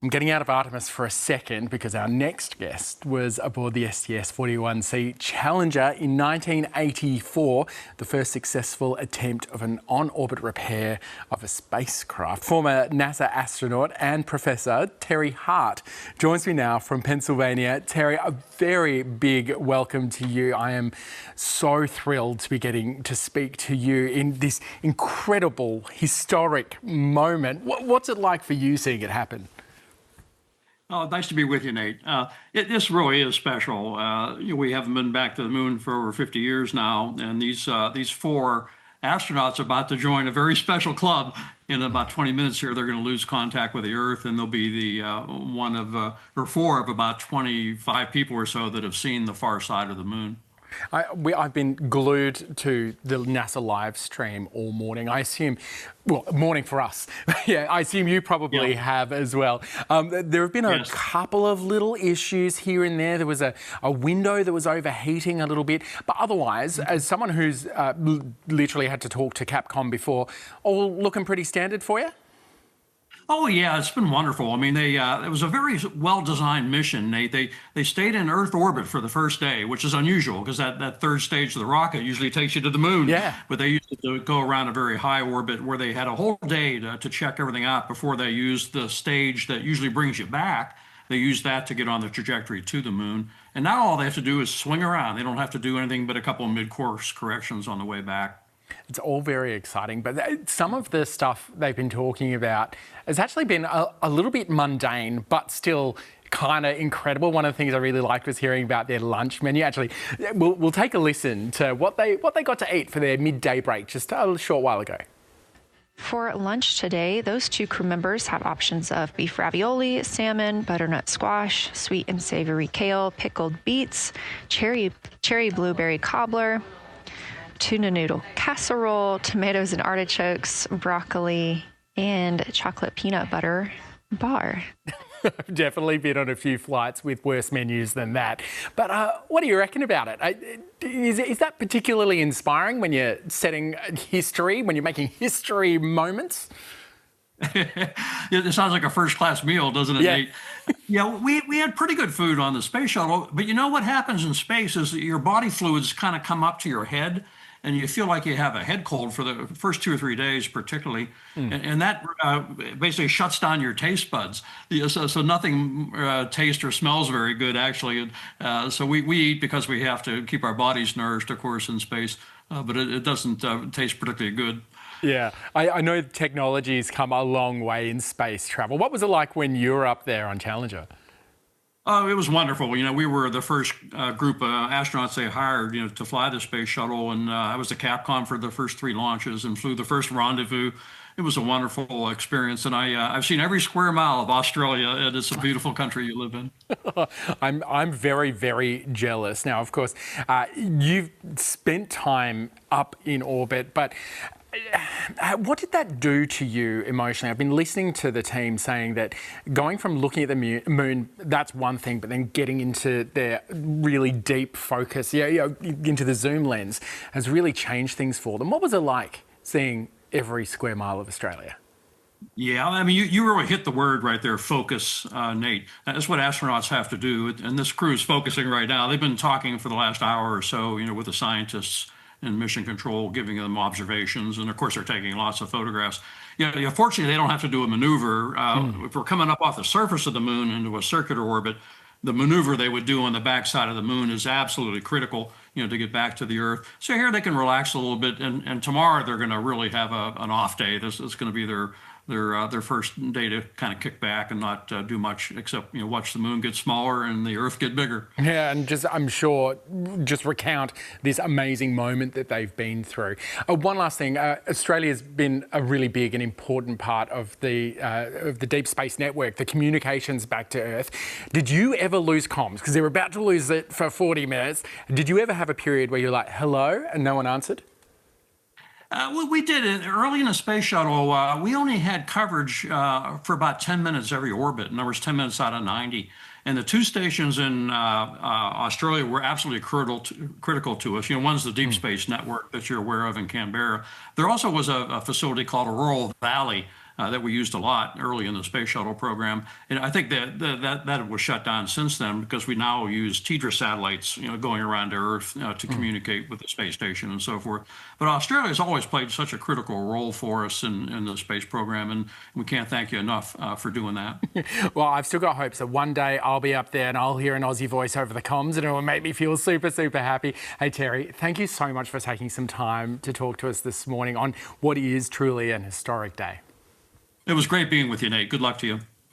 I'm getting out of Artemis for a second because our next guest was aboard the STS-41C Challenger in 1984, the first successful attempt of an on-orbit repair of a spacecraft. Former NASA astronaut and professor Terry Hart joins me now from Pennsylvania. Terry, a very big welcome to you. I am so thrilled to be getting to speak to you in this incredible, historic moment. What's it like for you seeing it happen? Oh, nice to be with you, Nate. This really is special. We haven't been back to the moon for over 50 years now, and these four astronauts are about to join a very special club. In about 20 minutes here, they're going to lose contact with the Earth, and they'll be the one of or four of about 25 people or so that have seen the far side of the moon. I've been glued to the NASA live stream all morning. I assume, well, morning for us. Yeah, I assume you probably have as well. There have been a couple of little issues here and there. There was a window that was overheating a little bit. But otherwise, as someone who's literally had to talk to Capcom before, all looking pretty standard for you? Oh yeah, it's been wonderful. I mean, it was a very well-designed mission, Nate. They stayed in Earth orbit for the first day, which is unusual because that third stage of the rocket usually takes you to the moon. Yeah. But they used to go around a very high orbit where they had a whole day to check everything out before they used the stage that usually brings you back. They used that to get on the trajectory to the moon. And now all they have to do is swing around. They don't have to do anything but a couple of mid-course corrections on the way back. It's all very exciting, but some of the stuff they've been talking about has actually been a little bit mundane, but still kind of incredible. One of the things I really liked was hearing about their lunch menu. Actually, we'll take a listen to what they got to eat for their midday break just a short while ago. For lunch today, those two crew members have options of beef ravioli, salmon, butternut squash, sweet and savory kale, pickled beets, cherry blueberry cobbler, tuna noodle casserole, tomatoes and artichokes, broccoli, and chocolate peanut butter bar. I've definitely been on a few flights with worse menus than that. But what do you reckon about it? Is that particularly inspiring when you're setting history, when you're making history moments? It sounds like a first-class meal, doesn't it, Nate? Yeah, we had pretty good food on the space shuttle, but you know what happens in space is that your body fluids kind of come up to your head, and you feel like you have a head cold for the first 2 or 3 days, particularly, and that basically shuts down your taste buds. So nothing tastes or smells very good, actually. So we eat because we have to keep our bodies nourished, of course, in space, but it doesn't taste particularly good. Yeah, I know technology's come a long way in space travel. What was it like when you were up there on Challenger? Oh, it was wonderful. You know, we were the first group of astronauts they hired, to fly the space shuttle, and I was the Capcom for the first 3 launches and flew the first rendezvous. It was a wonderful experience, and I've seen every square mile of Australia, and it's a beautiful country you live in. I'm very, very jealous. Now, of course, you've spent time up in orbit, but what did that do to you emotionally? I've been listening to the team saying that going from looking at the moon, that's one thing, but then getting into their really deep focus, into the zoom lens, has really changed things for them. What was it like seeing every square mile of Australia? Yeah, I mean, you really hit the word right there, focus, Nate. That's what astronauts have to do, and this crew is focusing right now. They've been talking for the last hour or so, with the scientists and mission control, giving them observations, and of course they're taking lots of photographs. Fortunately, they don't have to do a maneuver. If we're coming up off the surface of the moon into a circular orbit, the maneuver they would do on the backside of the moon is absolutely critical, to get back to the Earth. So here they can relax a little bit, and tomorrow they're going to really have an off day. This is going to be their first day to kind of kick back and not do much except watch the moon get smaller and the Earth get bigger. Yeah, and I'm sure recount this amazing moment that they've been through. One last thing, Australia's been a really big and important part of the Deep Space Network, the communications back to Earth. Did you ever lose comms? Because they were about to lose it for 40 minutes. Did you ever have a period where you're like, hello, and no one answered? We did it early in the space shuttle. We only had coverage for about 10 minutes every orbit. In other words, 10 minutes out of 90. And the 2 stations in Australia were absolutely critical to us. One's the Deep Space Network that you're aware of in Canberra. There also was a facility called Aurora Valley that we used a lot early in the space shuttle program. And I think that was shut down since then because we now use TDRS satellites, going around to Earth to communicate with the space station and so forth. But Australia has always played such a critical role for us in the space program, and we can't thank you enough for doing that. Well, I've still got hopes that one day I'll be up there and I'll hear an Aussie voice over the comms and it will make me feel super, super happy. Hey, Terry, thank you so much for taking some time to talk to us this morning on what is truly an historic day. It was great being with you, Nate. Good luck to you.